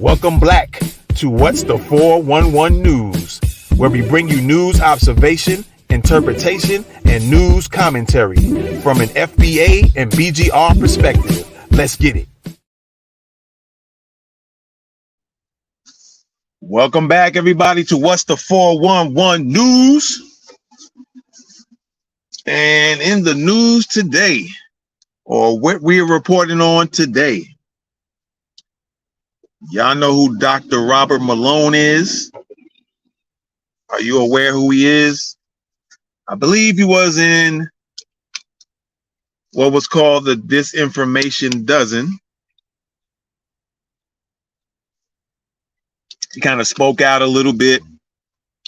Welcome back to What's the 411 News, where we bring you news observation, interpretation, and news commentary from an FBA and BGR perspective. Let's get it. Welcome back, everybody, to What's the 411 News. And in the news today, or what we're reporting on today, y'all know who Dr. Robert Malone is? Are you aware who he is? I believe he was in what was called the Disinformation Dozen. He kind of spoke out a little bit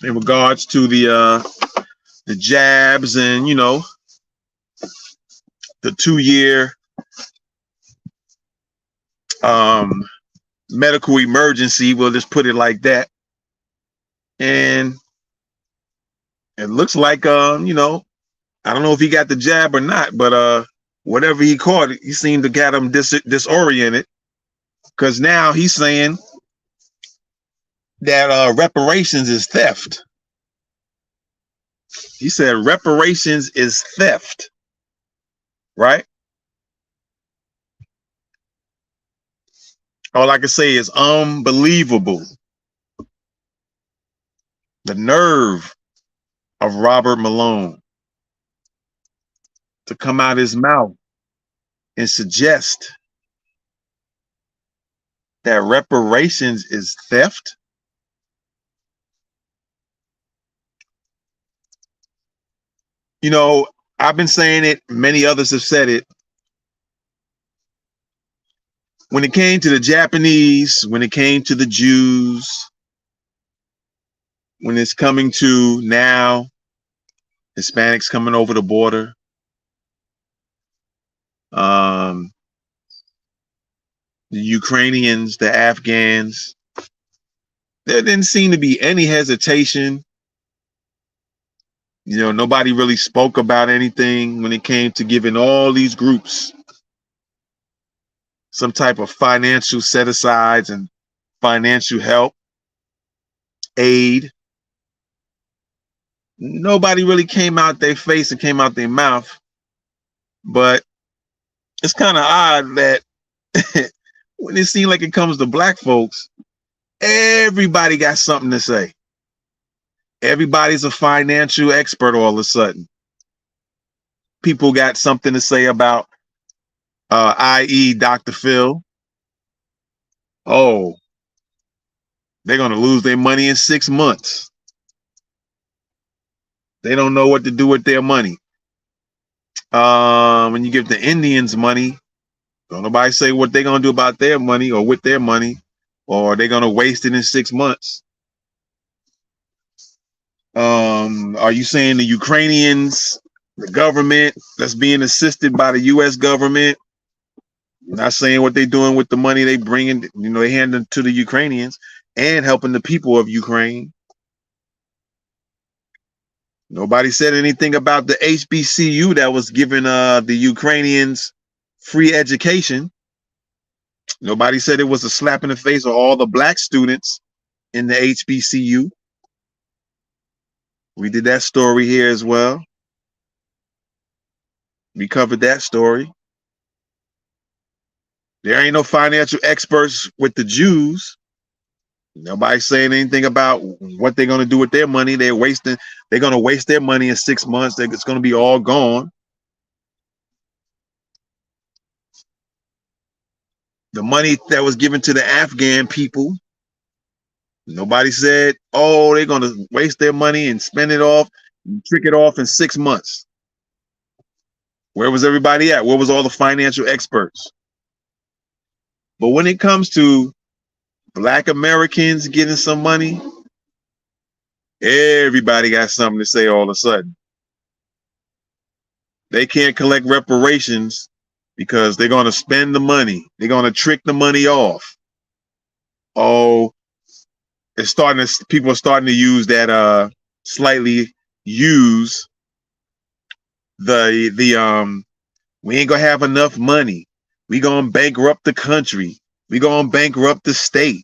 in regards to the jabs and, you know, the 2-year medical emergency. We'll just put it like that. And it looks like, you know, I don't know if he got the jab or not, but whatever he caught, he seemed to get him disoriented, because now he's saying that reparations is theft. He said reparations is theft, right? All I can say is unbelievable. The nerve of Robert Malone to come out his mouth and suggest that reparations is theft. You know, I've been saying it, many others have said it. When it came to the Japanese, when it came to the Jews, when it's coming to now Hispanics coming over the border, the Ukrainians, the Afghans, there didn't seem to be any hesitation. You know, nobody really spoke about anything when it came to giving all these groups some type of financial set-asides and financial help, aid. Nobody really came out their face and came out their mouth. But it's kind of odd that when it seems like it comes to black folks, everybody got something to say. Everybody's a financial expert all of a sudden. People got something to say about, i.e. Dr. Phil. Oh, they're going to lose their money in 6 months. They don't know what to do with their money. When you give the Indians money, don't nobody say what they're going to do about their money or with their money, or they're going to waste it in 6 months. Are you saying the Ukrainians, the government that's being assisted by the U.S. government, not saying what they're doing with the money they bring in, you know, they hand it to the Ukrainians and helping the people of Ukraine? Nobody said anything about the HBCU that was giving the Ukrainians free education. Nobody said it was a slap in the face of all the black students in the HBCU. We did that story here as well. We covered that story. There ain't no financial experts with the Jews. Nobody saying anything about what they're going to do with their money. They're going to waste their money in 6 months. It's going to be all gone. The money that was given to the Afghan people, nobody said, oh, they're going to waste their money and spend it off and trick it off in 6 months. Where was everybody at? Where was all the financial experts? But when it comes to black Americans getting some money, everybody got something to say all of a sudden. They can't collect reparations because they're going to spend the money. They're going to trick the money off. Oh, people are starting to use that, slightly use we ain't gonna have enough money. We gonna bankrupt the country. We gonna bankrupt the state.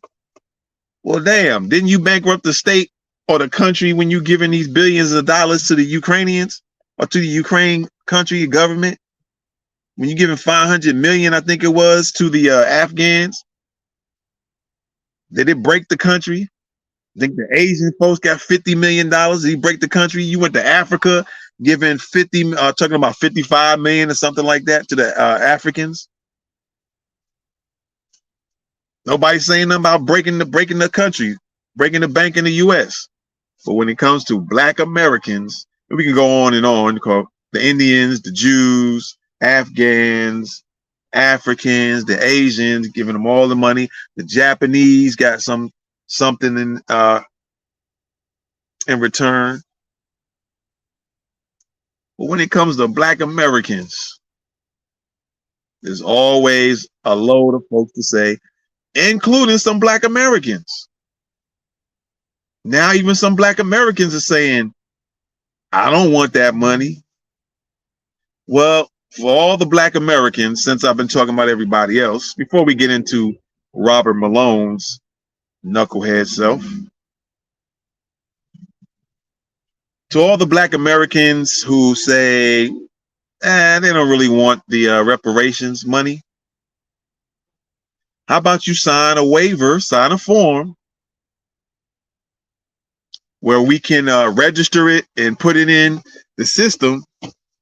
Well, damn, didn't you bankrupt the state or the country when you giving these billions of dollars to the Ukrainians or to the Ukraine country government? When you giving 500 million, I think it was, to the Afghans? Did it break the country? I think the Asian folks got $50 million. Did he break the country? You went to Africa giving talking about 55 million or something like that to the Africans. Nobody's saying nothing about breaking the country, breaking the bank in the U.S. But when it comes to Black Americans, we can go on and on. The Indians, the Jews, Afghans, Africans, the Asians, giving them all the money. The Japanese got something in return. But when it comes to Black Americans, there's always a load of folks to say, including some Black Americans. Now even some Black Americans are saying, I don't want that money. Well, for all the Black Americans, since I've been talking about everybody else, before we get into Robert Malone's knucklehead self, to all the Black Americans who say, they don't really want the reparations money, how about you sign a waiver, sign a form where we can register it and put it in the system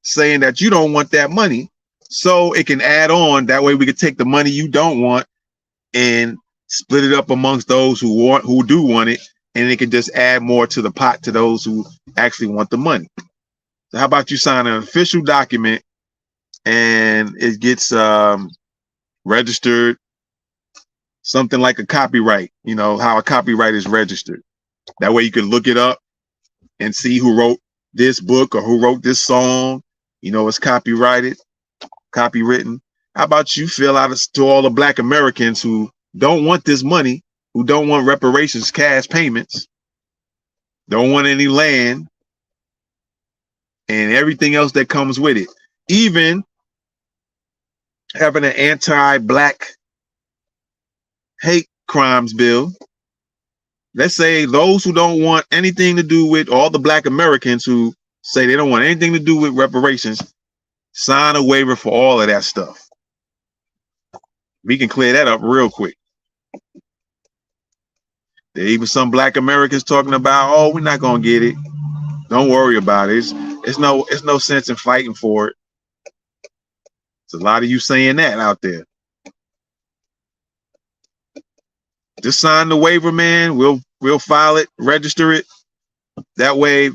saying that you don't want that money, so it can add on. That way we can take the money you don't want and split it up amongst those who do want it, and it can just add more to the pot to those who actually want the money. So how about you sign an official document and it gets registered, something like a copyright, you know, how a copyright is registered. That way you can look it up and see who wrote this book or who wrote this song. You know, it's copyrighted, copywritten. How about you fill out to all the Black Americans who don't want this money, who don't want reparations, cash payments, don't want any land, and everything else that comes with it. Even having an anti-Black hate crimes bill. Let's say those who don't want anything to do with all the Black Americans who say they don't want anything to do with reparations, sign a waiver for all of that stuff. We can clear that up real quick. There are even some Black Americans talking about, oh, we're not gonna get it. Don't worry about it. It's no sense in fighting for it. There's a lot of you saying that out there. Just sign the waiver, man. We'll file it, register it. That way,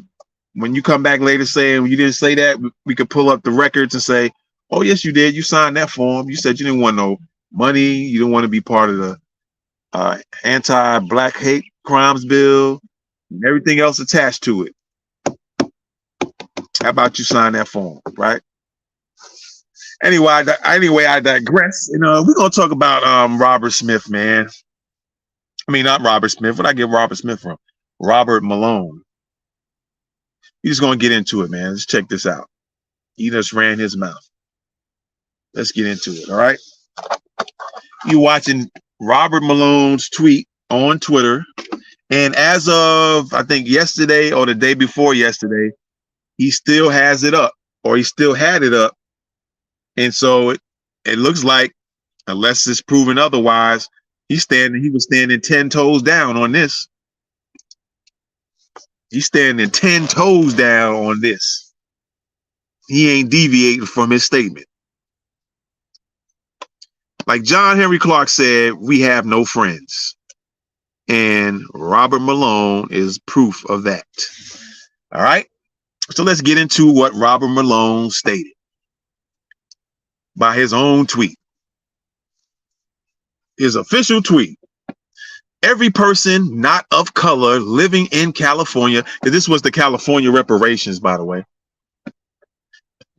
when you come back later saying you didn't say that, we could pull up the records and say, oh, yes, you did. You signed that form. You said you didn't want no money. You didn't want to be part of the anti-Black hate crimes bill and everything else attached to it. How about you sign that form, right? Anyway, I digress. You know, we're gonna talk about Robert Smith, man. I mean, not Robert Smith. Where'd I get Robert Smith from? Robert Malone. He's just gonna get into it, man. Let's check this out. He just ran his mouth. Let's get into it. All right. You watching Robert Malone's tweet on Twitter, and as of I think yesterday or the day before yesterday, he still has it up, or he still had it up, and so it looks like, unless it's proven otherwise, he was standing 10 toes down on this. He's standing 10 toes down on this. He ain't deviating from his statement. Like John Henri Clark said, we have no friends. And Robert Malone is proof of that. All right. So let's get into what Robert Malone stated by his own tweet. His official tweet. Every person not of color living in California, this was the California reparations, by the way.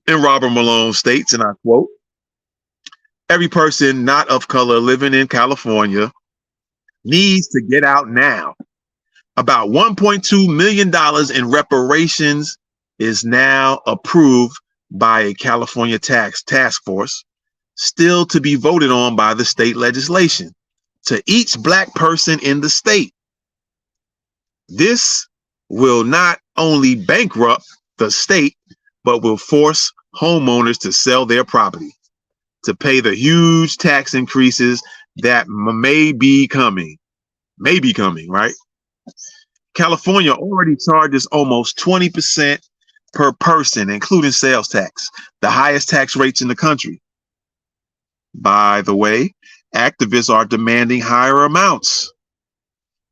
And Robert Malone states, and I quote, every person not of color living in California needs to get out now. About $1.2 million in reparations is now approved by a California task force, still to be voted on by the state legislation, to each Black person in the state. This will not only bankrupt the state, but will force homeowners to sell their property to pay the huge tax increases that may be coming, right? California already charges almost 20% per person, including sales tax, the highest tax rates in the country. By the way, activists are demanding higher amounts.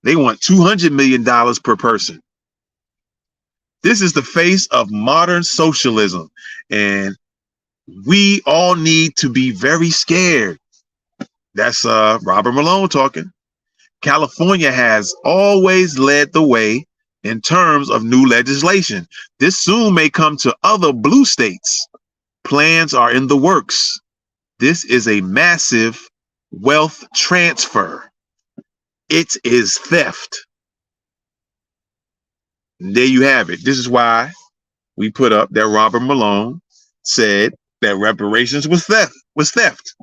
They want $200 million per person. This is the face of modern socialism, and we all need to be very scared. That's Robert Malone talking. California has always led the way in terms of new legislation. This soon may come to other blue states. Plans are in the works. This is a massive wealth transfer. It is theft. There you have it. This is why we put up that Robert Malone said that reparations was theft,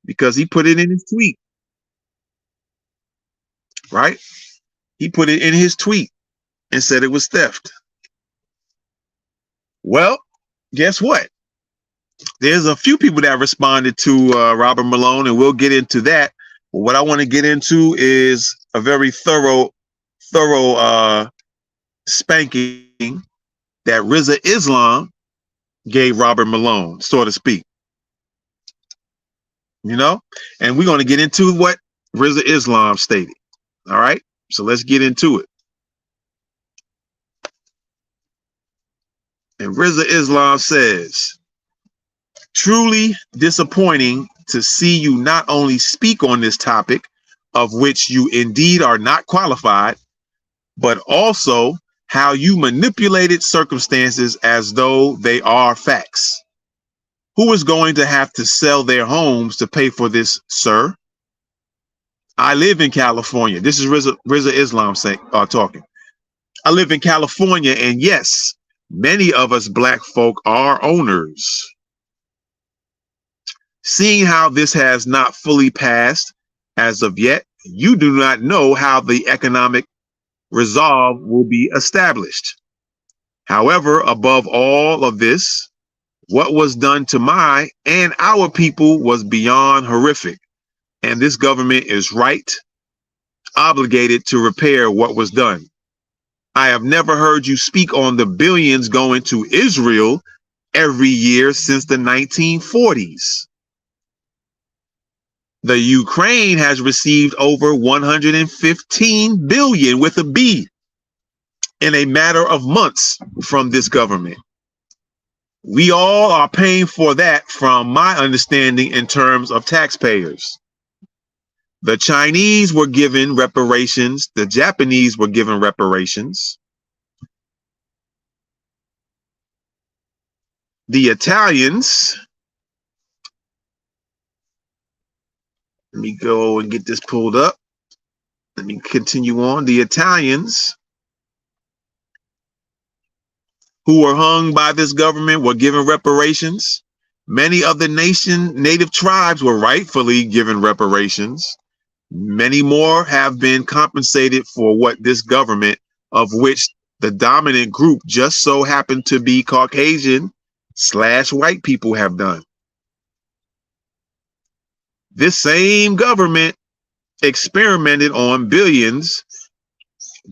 because he put it in his tweet, right? He put it in his tweet and said it was theft. Well, guess what? There's a few people that responded to Robert Malone, and we'll get into that. But what I want to get into is a very thorough spanking that Rizza Islam gave Robert Malone, so to speak. You know, and we're going to get into what Rizza Islam stated. All right, so let's get into it. And Rizza Islam says, truly disappointing to see you not only speak on this topic, of which you indeed are not qualified, but also how you manipulated circumstances as though they are facts. Who is going to have to sell their homes to pay for this, sir? I live in California. This is Rizza Islam talking. I live in California, and yes, many of us black folk are owners. Seeing how this has not fully passed as of yet, you do not know how the economic resolve will be established. However, above all of this, what was done to my and our people was beyond horrific, and this government is obligated to repair what was done. I have never heard you speak on the billions going to Israel every year since the 1940s. The Ukraine has received over 115 billion with a B in a matter of months from this government. We all are paying for that, from my understanding, in terms of taxpayers. The Chinese were given reparations. The Japanese were given reparations. The Italians, let me go and get this pulled up. Let me continue on. The Italians who were hung by this government were given reparations. Many of the native tribes were rightfully given reparations. Many more have been compensated for what this government, of which the dominant group just so happened to be Caucasian/white people, have done. This same government experimented on billions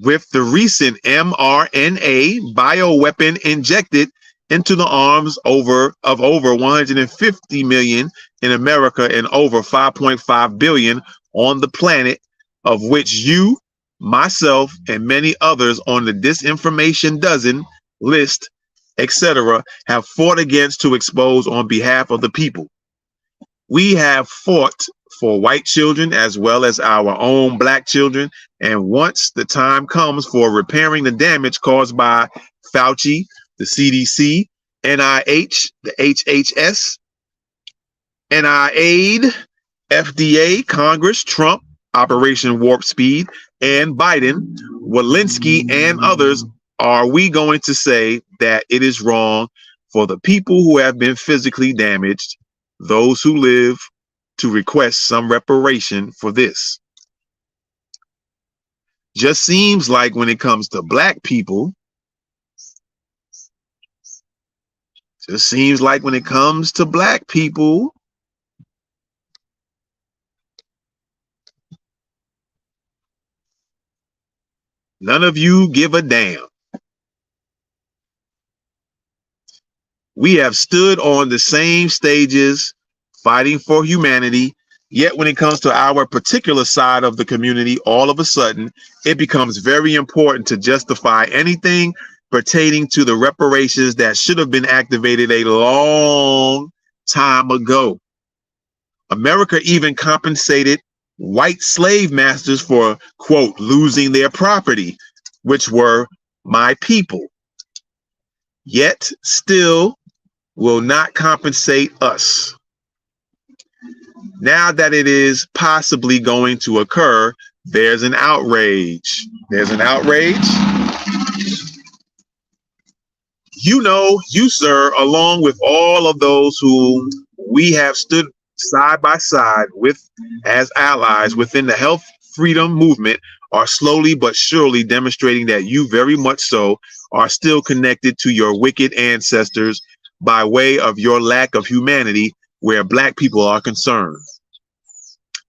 with the recent mRNA bioweapon injected into the arms of over 150 million in America and over 5.5 billion on the planet, of which you, myself, and many others on the disinformation dozen list, etc., have fought against to expose on behalf of the people. We have fought for white children as well as our own black children, and once the time comes for repairing the damage caused by Fauci, the CDC, NIH, the HHS, NIAID, FDA, Congress, Trump, Operation Warp Speed, and Biden, Walensky, and others, are we going to say that it is wrong for the people who have been physically damaged, those who live, to request some reparation for this? Just seems like when it comes to black people, just seems like when it comes to black people, none of you give a damn. We have stood on the same stages fighting for humanity. Yet when it comes to our particular side of the community, all of a sudden, it becomes very important to justify anything pertaining to the reparations that should have been activated a long time ago. America even compensated white slave masters for, quote, losing their property, which were my people. Yet still will not compensate us. Now that it is possibly going to occur, there's an outrage. There's an outrage. You know, you, sir, along with all of those whom we have stood side by side with as allies within the health freedom movement, are slowly but surely demonstrating that you very much so are still connected to your wicked ancestors by way of your lack of humanity where black people are concerned.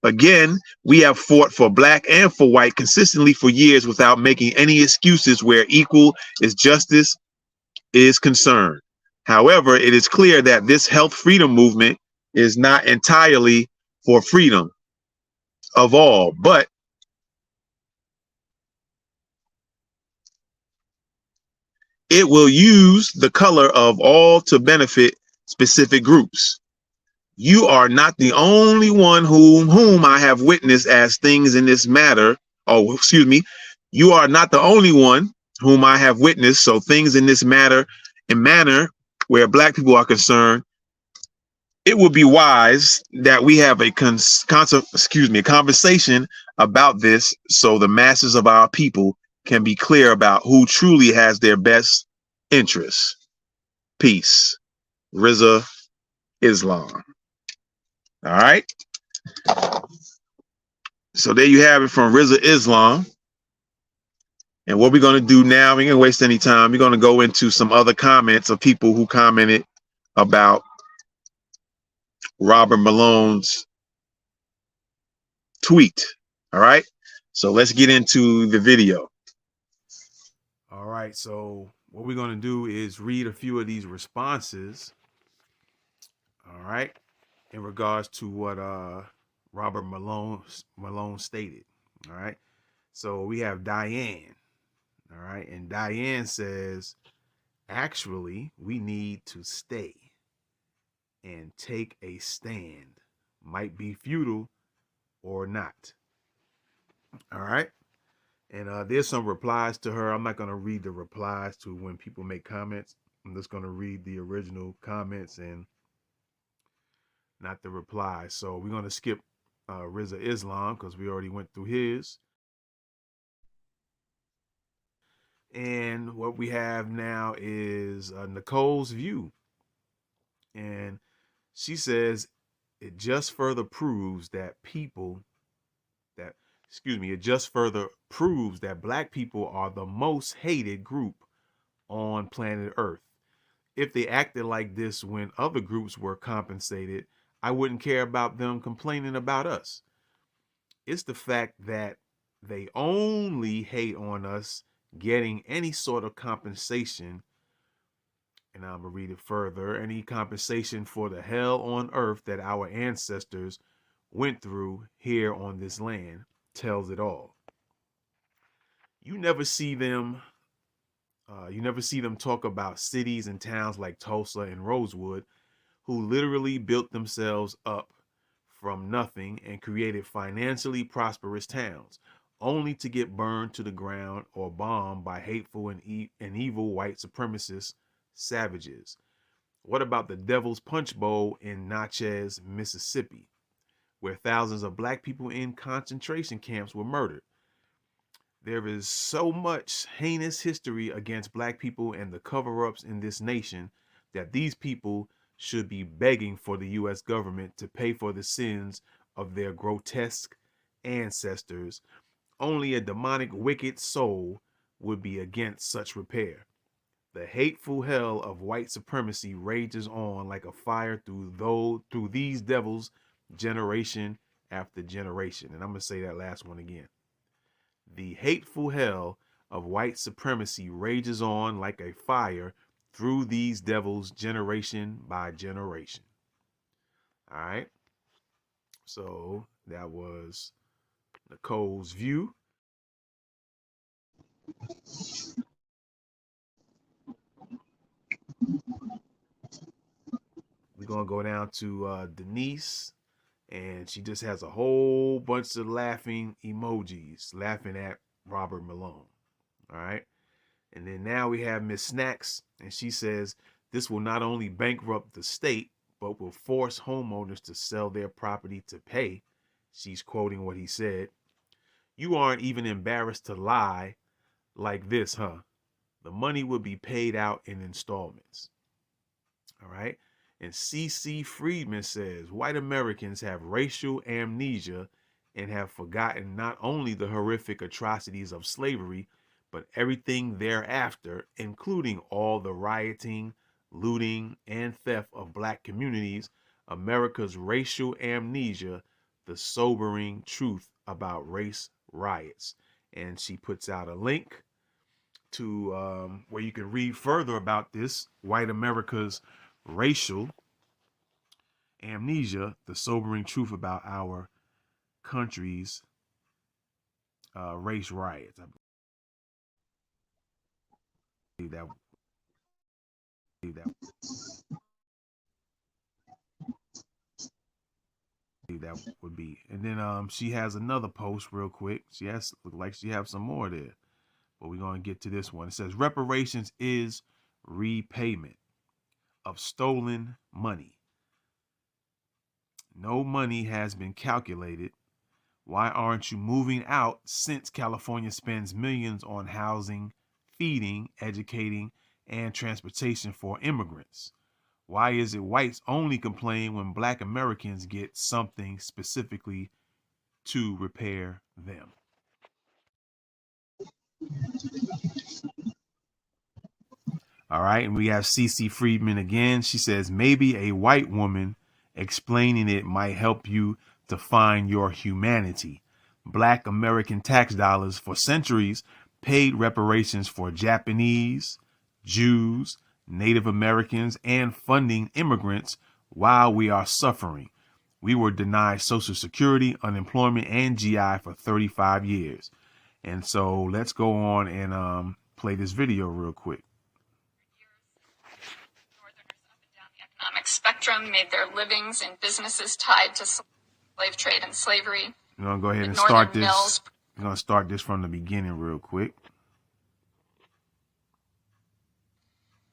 Again, we have fought for black and for white consistently for years without making any excuses where equal is justice is concerned. However, it is clear that this health freedom movement is not entirely for freedom of all, but it will use the color of all to benefit specific groups. You are not the only one whom I have witnessed as things in this matter. Oh, excuse me. You are not the only one whom I have witnessed. So things in this matter and manner where black people are concerned, it would be wise that we have a conversation about this so the masses of our people can be clear about who truly has their best interests. Peace. Riza Islam. All right. So there you have it from Riza Islam. And what we're going to do now, we ain't going to waste any time. We're going to go into some other comments of people who commented about Robert Malone's tweet. All right. So let's get into the video. All right. So what we're going to do is read a few of these responses. All right. In regards to what Robert Malone stated. All right. So we have Diane. All right. And Diane says, actually, we need to stay and take a stand. Might be futile or not. All right. And there's some replies to her. I'm not going to read the replies to when people make comments. I'm just going to read the original comments and not the replies. So we're going to skip Riza Islam because we already went through his. And what we have now is Nicole's view. And she says it just further proves that it just further proves that black people are the most hated group on planet Earth. If they acted like this when other groups were compensated, I wouldn't care about them complaining about us. It's the fact that they only hate on us getting any sort of compensation. And I'm going to read it further. Any compensation for the hell on earth that our ancestors went through here on this land tells it all. You never see them talk about cities and towns like Tulsa and Rosewood, who literally built themselves up from nothing and created financially prosperous towns, only to get burned to the ground or bombed by hateful and evil white supremacist savages. What about the Devil's Punch Bowl in Natchez, Mississippi, where thousands of black people in concentration camps were murdered? There is so much heinous history against black people and the cover-ups in this nation that these people should be begging for the U.S. government to pay for the sins of their grotesque ancestors Only a demonic, wicked soul would be against such repair. The hateful hell of white supremacy rages on like a fire through these devils, generation after generation. And I'm going to say that last one again. The hateful hell of white supremacy rages on like a fire through these devils, generation by generation. All right. So that was Nicole's view. We're going to go down to Denise, and she just has a whole bunch of laughing emojis, laughing at Robert Malone. All right. And then now we have Miss Snacks, and she says this will not only bankrupt the state, but will force homeowners to sell their property to pay. She's quoting what he said. You aren't even embarrassed to lie like this, huh? The money will be paid out in installments. All right. And C.C. Friedman says white Americans have racial amnesia and have forgotten not only the horrific atrocities of slavery, but everything thereafter, including all the rioting, looting, and theft of black communities. America's racial amnesia, the sobering truth about race riots. And she puts out a link to where you can read further about this, white America's racial amnesia, the sobering truth about our country's race riots. I believe that would be. And then she has another post real quick. Look like she has some more there. But we're going to get to this one. It says reparations is repayment of stolen money. No money has been calculated. Why aren't you moving out since California spends millions on housing, feeding, educating, and transportation for immigrants? Why is it whites only complain when black Americans get something specifically to repair them? All right, and we have C.C. Friedman again. She says, maybe a white woman explaining it might help you to find your humanity. Black American tax dollars for centuries paid reparations for Japanese, Jews, Native Americans, and funding immigrants while we are suffering. We were denied Social Security, unemployment, and GI for 35 years. And so let's go on and play this video real quick. Economic spectrum made their livings in businesses tied to slave trade and slavery. I'm going to go ahead and start this. I'm going to start this from the beginning real quick.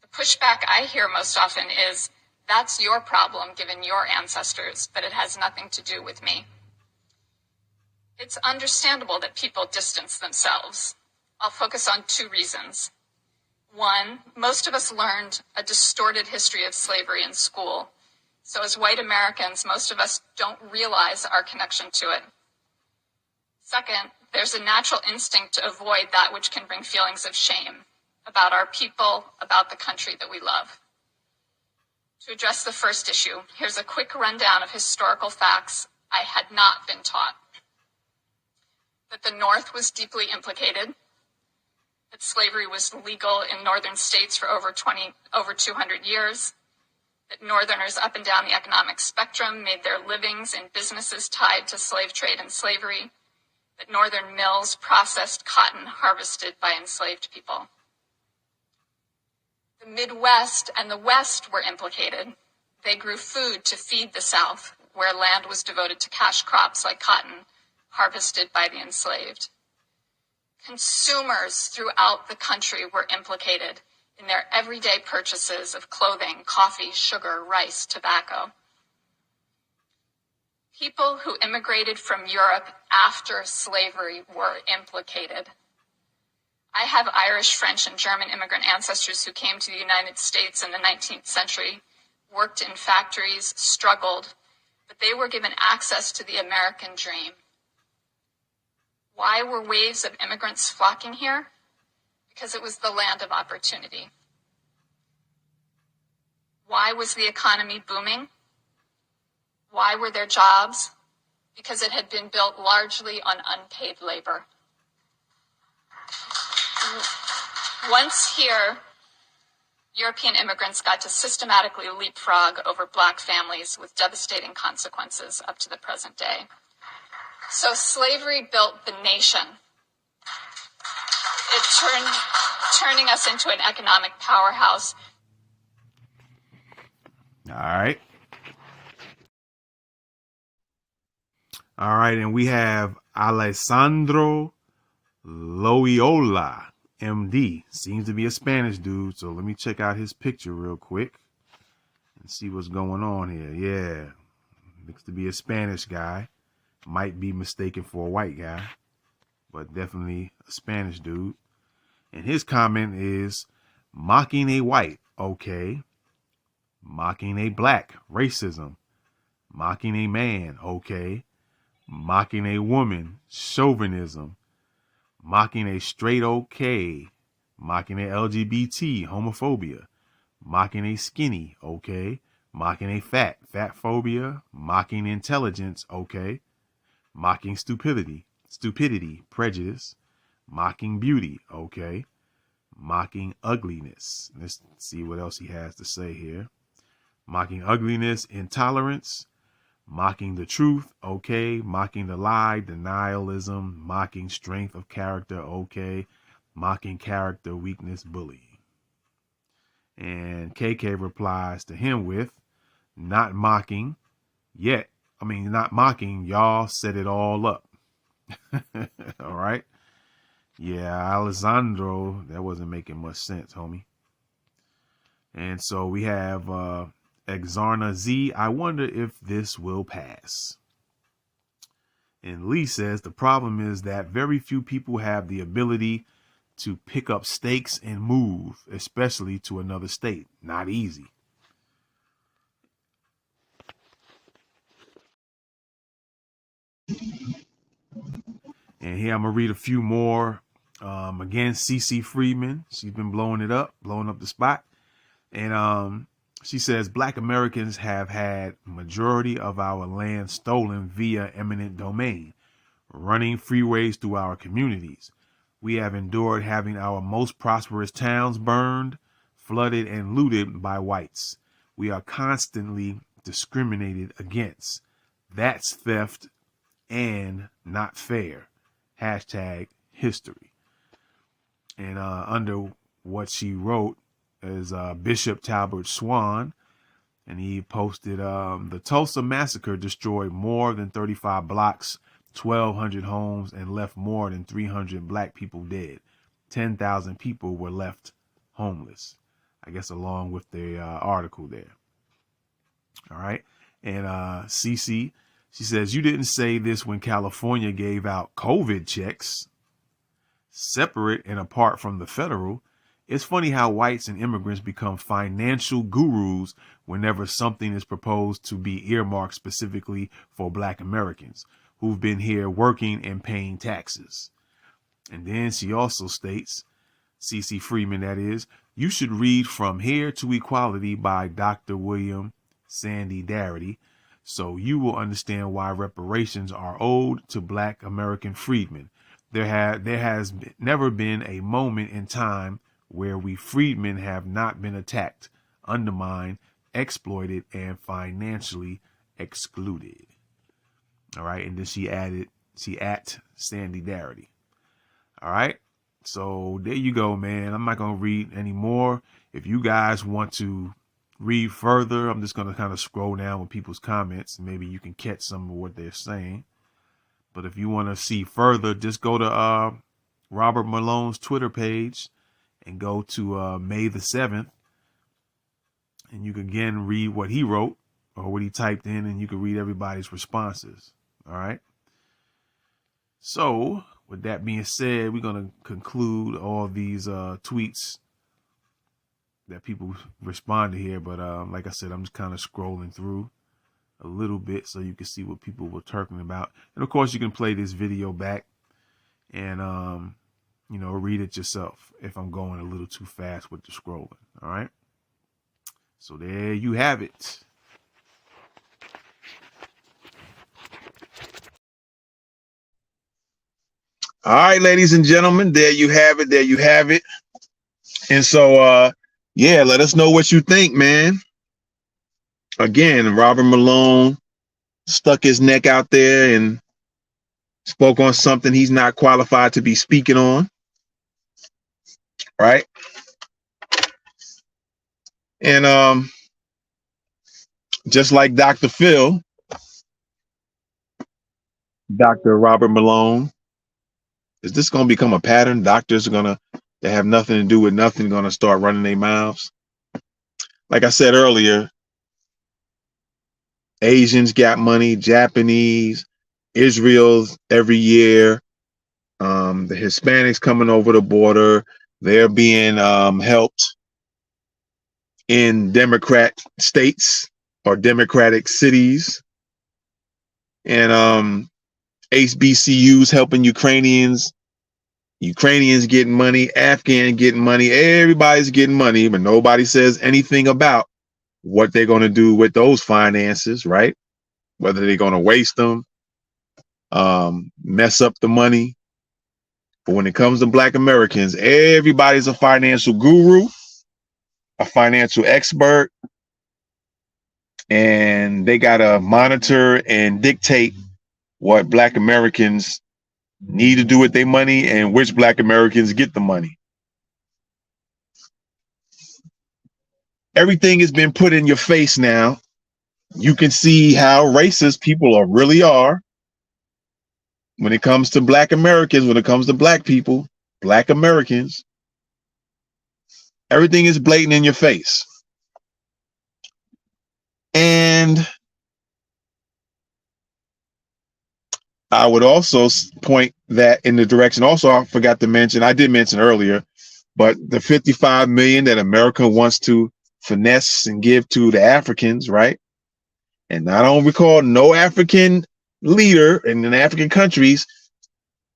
The pushback I hear most often is, that's your problem given your ancestors, but it has nothing to do with me. It's understandable that people distance themselves. I'll focus on two reasons. One, most of us learned a distorted history of slavery in school. So as white Americans, most of us don't realize our connection to it. Second, there's a natural instinct to avoid that which can bring feelings of shame about our people, about the country that we love. To address the first issue, here's a quick rundown of historical facts I had not been taught. That the North was deeply implicated, that slavery was legal in northern states for over 200 years, that Northerners up and down the economic spectrum made their livings in businesses tied to slave trade and slavery, that Northern mills processed cotton harvested by enslaved people. The Midwest and the West were implicated. They grew food to feed the South, where land was devoted to cash crops like cotton, harvested by the enslaved. Consumers throughout the country were implicated in their everyday purchases of clothing, coffee, sugar, rice, tobacco. People who immigrated from Europe after slavery were implicated. I have Irish, French, and German immigrant ancestors who came to the United States in the 19th century, worked in factories, struggled, but they were given access to the American dream. Why were waves of immigrants flocking here? Because it was the land of opportunity. Why was the economy booming? Why were there jobs? Because it had been built largely on unpaid labor. Once here, European immigrants got to systematically leapfrog over Black families with devastating consequences up to the present day. So slavery built the nation. It turning us into an economic powerhouse. All right. All right, and we have Alessandro Loyola, MD. Seems to be a Spanish dude, so let me check out his picture real quick and see what's going on here. Yeah, looks to be a Spanish guy. Might be mistaken for a white guy, but definitely a Spanish dude. And his comment is, mocking a white, okay. Mocking a black, racism. Mocking a man, okay. Mocking a woman, chauvinism. Mocking a straight, okay. Mocking a LGBT, homophobia. Mocking a skinny, okay. Mocking a fat, fat phobia. Mocking intelligence, okay. Mocking stupidity, prejudice. Mocking beauty, okay. Mocking ugliness. Let's see what else he has to say here. Mocking ugliness, intolerance. Mocking the truth, okay. Mocking the lie, denialism. Mocking strength of character, okay. Mocking character weakness, bullying. And KK replies to him with, not mocking, y'all set it all up. All right. Yeah, Alessandro, that wasn't making much sense, homie. And so we have Exarna Z. I wonder if this will pass. And Lee says the problem is that very few people have the ability to pick up stakes and move, especially to another state. Not easy. And here I'm going to read a few more. Again, CC Freeman. She's been blowing up the spot. And she says, Black Americans have had majority of our land stolen via eminent domain, running freeways through our communities. We have endured having our most prosperous towns burned, flooded, and looted by whites. We are constantly discriminated against. That's theft and not fair. #history. And under what she wrote is Bishop Talbert Swan, and he posted the Tulsa massacre destroyed more than 35 blocks, 1,200 homes, and left more than 300 black people dead. 10,000 people were left homeless, I guess, along with the article there. All right. And Cece, she says, you didn't say this when California gave out COVID checks, separate and apart from the federal. It's funny how whites and immigrants become financial gurus whenever something is proposed to be earmarked specifically for Black Americans who've been here working and paying taxes. And then she also states, CC Freeman, that is, you should read From Here to Equality by Dr. William Sandy Darity, so you will understand why reparations are owed to Black American freedmen. There has never been a moment in time where we freedmen have not been attacked, undermined, exploited, and financially excluded. All right. And then she at Sandy Darity. All right. So there you go, man. I'm not going to read any more. If you guys want to read further, I'm just going to kind of scroll down with people's comments. Maybe you can catch some of what they're saying. But if you want to see further, just go to Robert Malone's Twitter page and go to May the 7th. And you can again read what he wrote or what he typed in, and you can read everybody's responses. All right. So with that being said, we're going to conclude all these tweets that people responded here. But like I said, I'm just kind of scrolling through a little bit so you can see what people were talking about. And of course, you can play this video back and read it yourself if I'm going a little too fast with the scrolling. All right. So there you have it. All right, ladies and gentlemen, there you have it. There you have it. And so, let us know what you think, man. Again, Robert Malone stuck his neck out there and spoke on something he's not qualified to be speaking on. Right. And just like Dr. Phil, Dr. Robert Malone, is this going to become a pattern? Doctors are going to have nothing to do with nothing, going to start running their mouths. Like I said earlier, Asians got money, Japanese, Israel every year. The Hispanics coming over the border, they're being helped in Democrat states or Democratic cities. And HBCUs helping Ukrainians getting money, Afghan getting money, everybody's getting money, but nobody says anything about what they're going to do with those finances, right? Whether they're going to waste them, mess up the money. But when it comes to Black Americans, everybody's a financial guru, a financial expert, and they got to monitor and dictate what Black Americans need to do with their money and which Black Americans get the money. Everything has been put in your face now. You can see how racist people really are when it comes to Black Americans, when it comes to Black people, Black Americans. Everything is blatant in your face. And I would also point that in the direction, also I forgot to mention, I did mention earlier, but the 55 million that America wants to finesse and give to the Africans, right? And I don't recall no African leader in the African countries.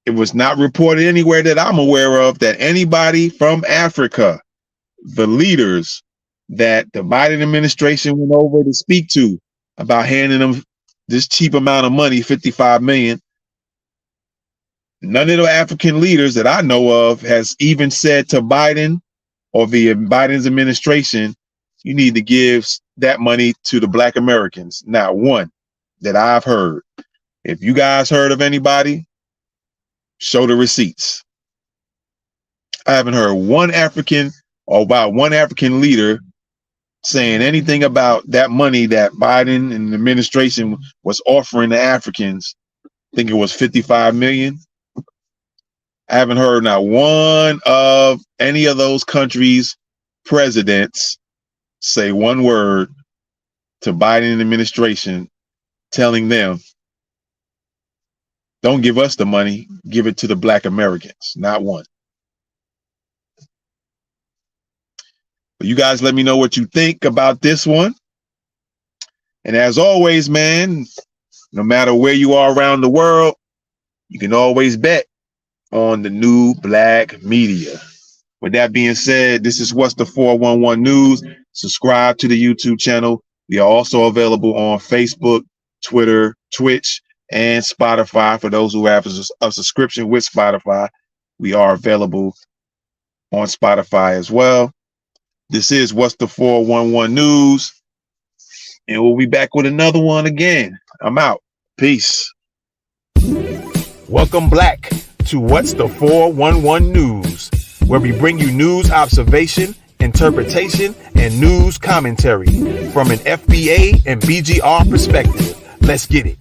It was not reported anywhere that I'm aware of that anybody from Africa, the leaders that the Biden administration went over to speak to about handing them this cheap amount of money, 55 million. None of the African leaders that I know of has even said to Biden or the Biden's administration, you need to give that money to the Black Americans. Not one that I've heard. If you guys heard of anybody, show the receipts. I haven't heard one African or about one African leader saying anything about that money that Biden and the administration was offering the Africans. I think it was 55 million. I haven't heard not one of any of those countries' presidents say one word to Biden administration telling them, don't give us the money, give it to the Black Americans. Not one. But you guys let me know what you think about this one. And as always, man, no matter where you are around the world, you can always bet on the new Black media. With that being said, this is What's the 411 News. Subscribe to the YouTube channel. We are also available on Facebook, Twitter, Twitch, and Spotify. For those who have a subscription with Spotify, we are available on Spotify as well. This is What's the 411 News, and we'll be back with another one again. I'm out. Peace. Welcome back to What's the 411 News, where we bring you news observation, interpretation, and news commentary from an FBA and BGR perspective. Let's get it.